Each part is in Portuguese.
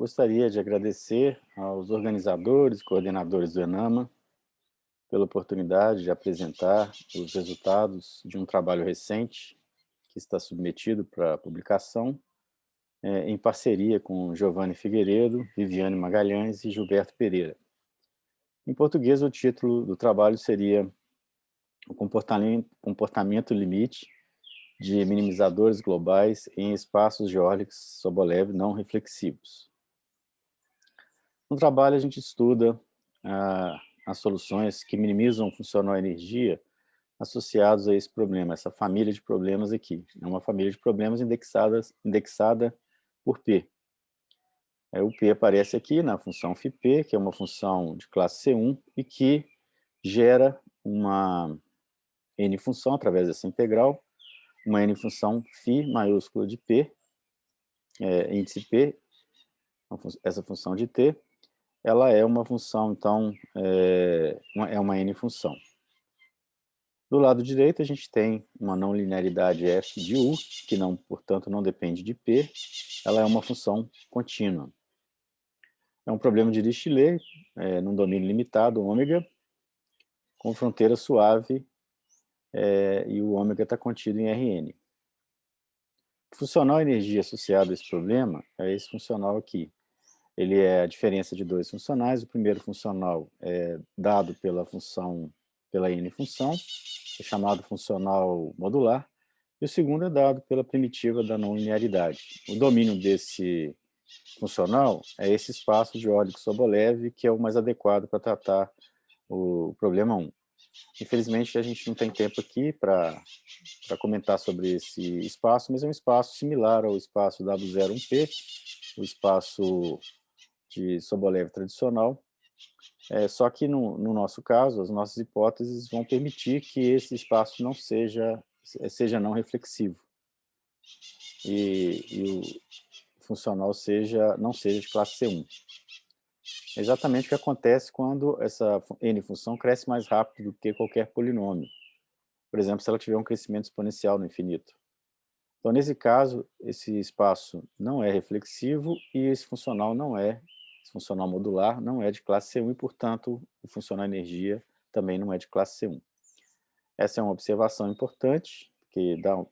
gostaria de agradecer aos organizadores e coordenadores do ENAMA pela oportunidade de apresentar os resultados de um trabalho recente que está submetido para publicação, em parceria com Giovanni Figueiredo, Viviane Magalhães e Gilberto Pereira. Em português, o título do trabalho seria o comportamento limite de minimizadores globais em espaços de Orlick Sobolev não reflexivos. No trabalho, a gente estuda as soluções que minimizam o funcional energia associados a esse problema, essa família de problemas aqui. É uma família de problemas indexada por P. O P aparece aqui na função φP, que é uma função de classe C1 e que gera uma n-função através dessa integral, uma n-função φ maiúscula de P, índice P, essa função de T, ela é uma função, então, é uma n-função. Do lado direito, a gente tem uma não linearidade f de u, que, não, portanto, não depende de P, ela é uma função contínua. É um problema de Dirichlet, num domínio limitado, ômega, com fronteira suave, e o ômega está contido em Rn. O funcional energia associado a esse problema é esse funcional aqui. Ele é a diferença de dois funcionais. O primeiro funcional é dado pela n-função, é chamado funcional modular, e o segundo é dado pela primitiva da não linearidade. O domínio desse funcional é esse espaço de Orlick-Sobolev, que é o mais adequado para tratar o problema 1. Infelizmente, a gente não tem tempo aqui para comentar sobre esse espaço, mas é um espaço similar ao espaço W01P, o espaço de Sobolev tradicional, só que no nosso caso, as nossas hipóteses vão permitir que esse espaço não seja não reflexivo e o funcional não seja de classe C1. É exatamente o que acontece quando essa n-função cresce mais rápido do que qualquer polinômio. Por exemplo, se ela tiver um crescimento exponencial no infinito. Então, nesse caso, esse espaço não é reflexivo e esse funcional modular não é de classe C1 e, portanto, o funcional energia também não é de classe C1. Essa é uma observação importante, que dá um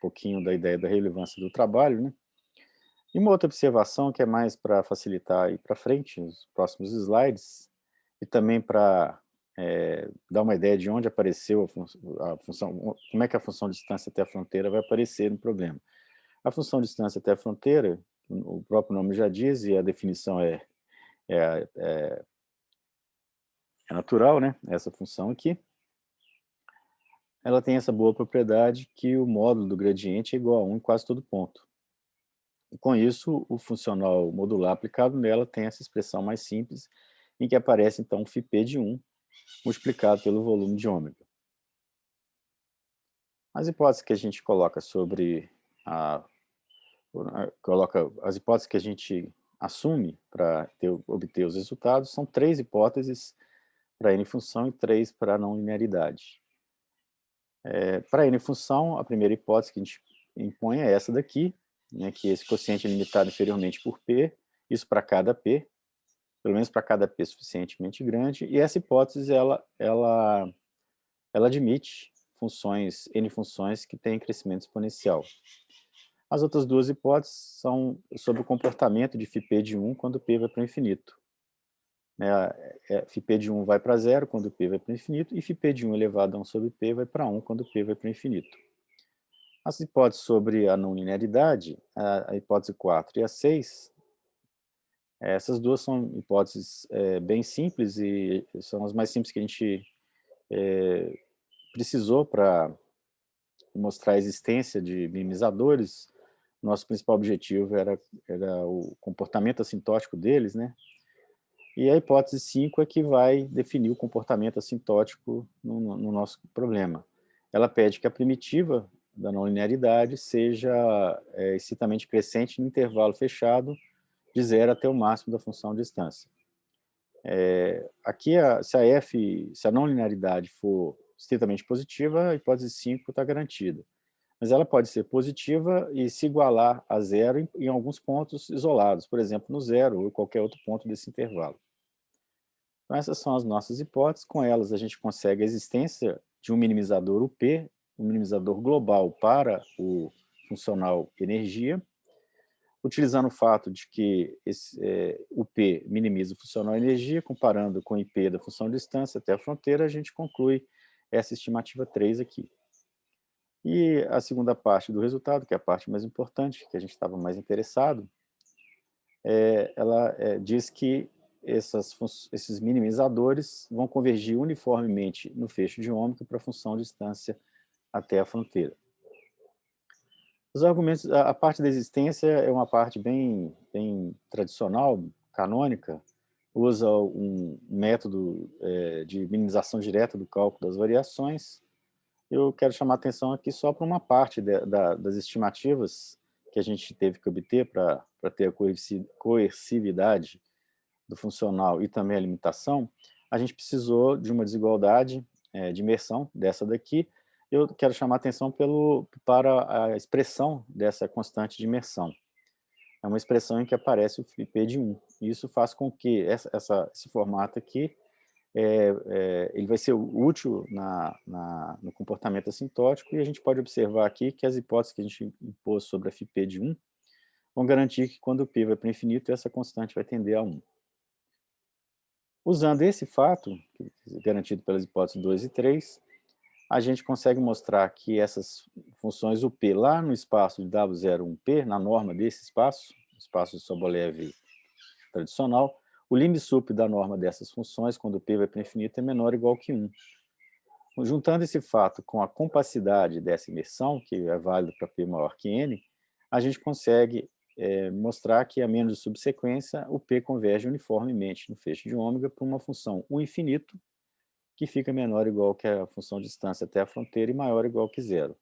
pouquinho da ideia da relevância do trabalho, né? E uma outra observação que é mais para facilitar aí para frente, os próximos slides, e também para dar uma ideia de onde apareceu a função, como é que a função de distância até a fronteira vai aparecer no problema. A função de distância até a fronteira, o próprio nome já diz, e a definição é, é natural, né? Essa função aqui. Ela tem essa boa propriedade que o módulo do gradiente é igual a 1 em quase todo ponto. E com isso, o funcional modular aplicado nela tem essa expressão mais simples, em que aparece, então, o φp de 1 multiplicado pelo volume de ômega. As hipóteses que a gente coloca sobre as hipóteses que a gente assume para obter os resultados são 3 hipóteses para n-função e 3 para não linearidade. Para n-função, a primeira hipótese que a gente impõe é essa daqui, né, que esse quociente é limitado inferiormente por p, isso para cada p, pelo menos para cada p suficientemente grande, e essa hipótese ela admite n-funções que têm crescimento exponencial. As outras duas hipóteses são sobre o comportamento de φp de 1 quando p vai para o infinito. φp de 1 vai para zero quando p vai para o infinito, e φp de 1 elevado a 1 sobre p vai para 1 quando p vai para o infinito. As hipóteses sobre a não linearidade, a hipótese 4 e a 6, essas duas são hipóteses bem simples e são as mais simples que a gente precisou para mostrar a existência de minimizadores. Nosso principal objetivo era o comportamento assintótico deles, né? E a hipótese 5 é que vai definir o comportamento assintótico no nosso problema. Ela pede que a primitiva da não linearidade seja excitamente crescente no intervalo fechado de 0 até o máximo da função de distância. Aqui, se a não linearidade for estritamente positiva, a hipótese 5 está garantida. mas ela pode ser positiva e se igualar a zero em alguns pontos isolados, por exemplo, no zero ou qualquer outro ponto desse intervalo. Então, essas são as nossas hipóteses. Com elas, a gente consegue a existência de um minimizador UP, um minimizador global para o funcional energia, utilizando o fato de que o P minimiza o funcional energia, comparando com o IP da função distância até a fronteira, a gente conclui essa estimativa 3 aqui. E a segunda parte do resultado, que é a parte mais importante, que a gente estava mais interessado, ela diz que esses minimizadores vão convergir uniformemente no fecho de ômega para a função distância até a fronteira. Os argumentos, a parte da existência é uma parte bem tradicional, canônica, usa um método de minimização direta do cálculo das variações. Eu quero chamar a atenção aqui só para uma parte das estimativas que a gente teve que obter para ter a coercividade do funcional e também a limitação. A gente precisou de uma desigualdade de imersão dessa daqui. Eu quero chamar a atenção para a expressão dessa constante de imersão. É uma expressão em que aparece o Fp de 1. E isso faz com que esse formato aqui ele vai ser útil no comportamento assintótico, e a gente pode observar aqui que as hipóteses que a gente impôs sobre a Fp de 1 vão garantir que quando o p vai para o infinito, essa constante vai tender a 1. Usando esse fato, garantido pelas hipóteses 2 e 3, a gente consegue mostrar que essas funções UP lá no espaço de W01P, na norma desse espaço de Sobolev tradicional, o limite sup da norma dessas funções, quando P vai para o infinito, é menor ou igual que 1. Juntando esse fato com a compacidade dessa imersão, que é válida para P maior que N, a gente consegue mostrar que, a menos de subsequência, o P converge uniformemente no feixe de ômega para uma função U infinito, que fica menor ou igual que a função distância até a fronteira e maior ou igual que zero.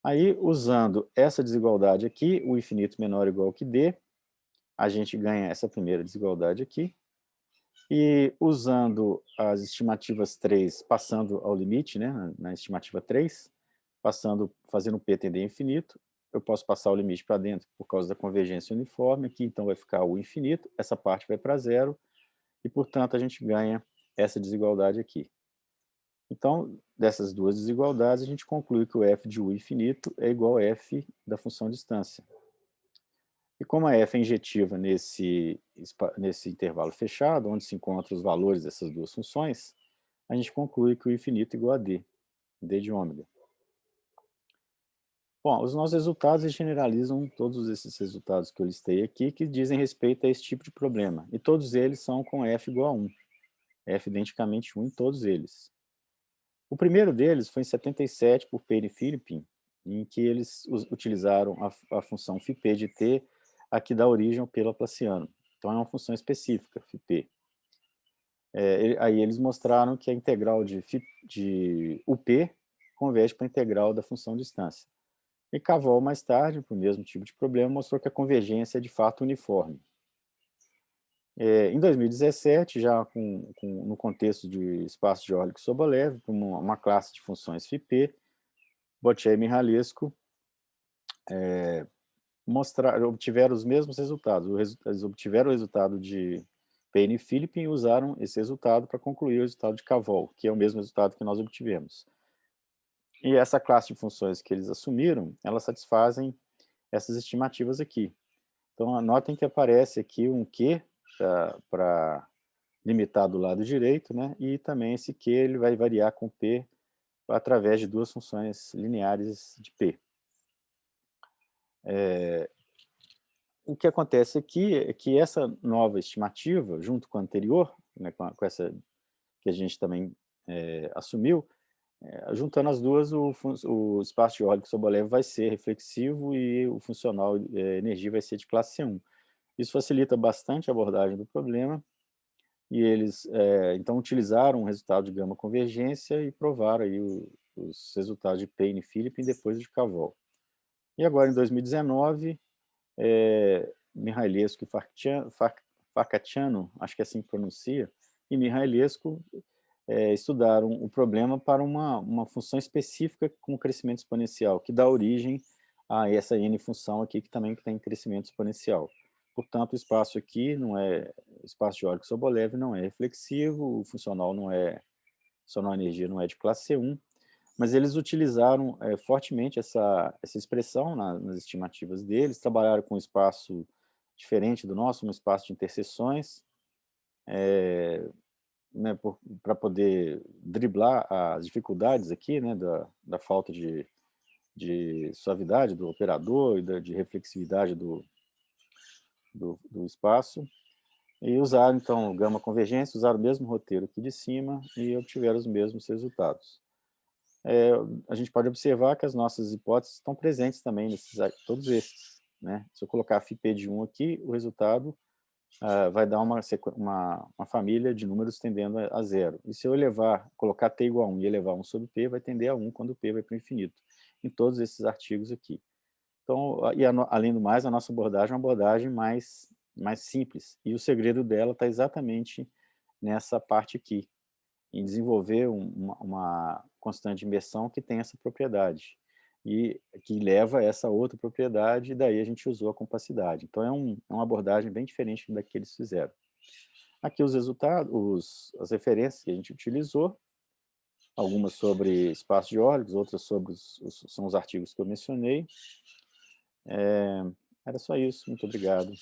Aí, usando essa desigualdade aqui, o infinito menor ou igual que D, a gente ganha essa primeira desigualdade aqui, e usando as estimativas 3, passando ao limite, né, na estimativa 3, fazendo o P tender a infinito, eu posso passar o limite para dentro por causa da convergência uniforme, aqui então vai ficar o infinito, essa parte vai para zero, e portanto a gente ganha essa desigualdade aqui. Então, dessas duas desigualdades, a gente conclui que o f de u infinito é igual a f da função distância. E como a f é injetiva nesse intervalo fechado, onde se encontram os valores dessas duas funções, a gente conclui que o infinito é igual a d, d de ômega. Bom, os nossos resultados generalizam todos esses resultados que eu listei aqui, que dizem respeito a esse tipo de problema. E todos eles são com f igual a 1. F identicamente 1 em todos eles. O primeiro deles foi em 77 por Payne e Philippin, em que eles utilizaram a função Φp de t, a que dá origem ao P laplaciano. Então é uma função específica, Φp. Aí eles mostraram que a integral de UP converge para a integral da função distância. E Cavol, mais tarde, para o mesmo tipo de problema, mostrou que a convergência é de fato uniforme. Em 2017, já no contexto de espaço de Orlik-Sobolev, uma classe de funções Φp, Botché e Mihalescu obtiveram os mesmos resultados. Eles obtiveram o resultado de Payne e Philippin e usaram esse resultado para concluir o resultado de Cavol, que é o mesmo resultado que nós obtivemos. E essa classe de funções que eles assumiram, elas satisfazem essas estimativas aqui. Então, anotem que aparece aqui um Q para limitar do lado direito, né? E também esse Q ele vai variar com P através de duas funções lineares de P. O que acontece aqui é que essa nova estimativa, junto com a anterior, né, com essa que a gente também assumiu, juntando as duas, o espaço de Orlik-Sobolev vai ser reflexivo e o funcional energia vai ser de classe C1. Isso facilita bastante a abordagem do problema, e eles então utilizaram o resultado de gama convergência e provaram aí os resultados de Payne e Philippin depois de Cavol. E agora, em 2019, Mihailescu e Farcacciano, acho que é assim que pronuncia, e Mihailescu estudaram o problema para uma função específica com crescimento exponencial, que dá origem a essa n função aqui, que também tem crescimento exponencial. Portanto, o espaço aqui não é, o espaço de Orley-Sobolev não é reflexivo, o funcional não é, sonor energia não é de classe C1, mas eles utilizaram fortemente essa expressão nas estimativas deles, trabalharam com um espaço diferente do nosso, um espaço de interseções, né, para poder driblar as dificuldades aqui, né, da falta de suavidade do operador e de reflexividade do espaço, e usaram, então, gama convergência, usaram o mesmo roteiro aqui de cima e obtiveram os mesmos resultados. É, a gente pode observar que as nossas hipóteses estão presentes também nesses, todos esses, né? Se eu colocar φp de 1 aqui, o resultado vai dar uma família de números tendendo a zero. E se eu colocar t igual a 1 e elevar 1 sobre p, vai tender a 1 quando p vai para o infinito, em todos esses artigos aqui. Então, além do mais, a nossa abordagem é uma abordagem mais simples, e o segredo dela está exatamente nessa parte aqui, em desenvolver uma constante de imersão que tem essa propriedade, e que leva a essa outra propriedade, e daí a gente usou a compacidade. Então, é uma abordagem bem diferente da que eles fizeram. Aqui os resultados, as referências que a gente utilizou, algumas sobre espaço de Orley, outras sobre são os artigos que eu mencionei. Era só isso, muito obrigado.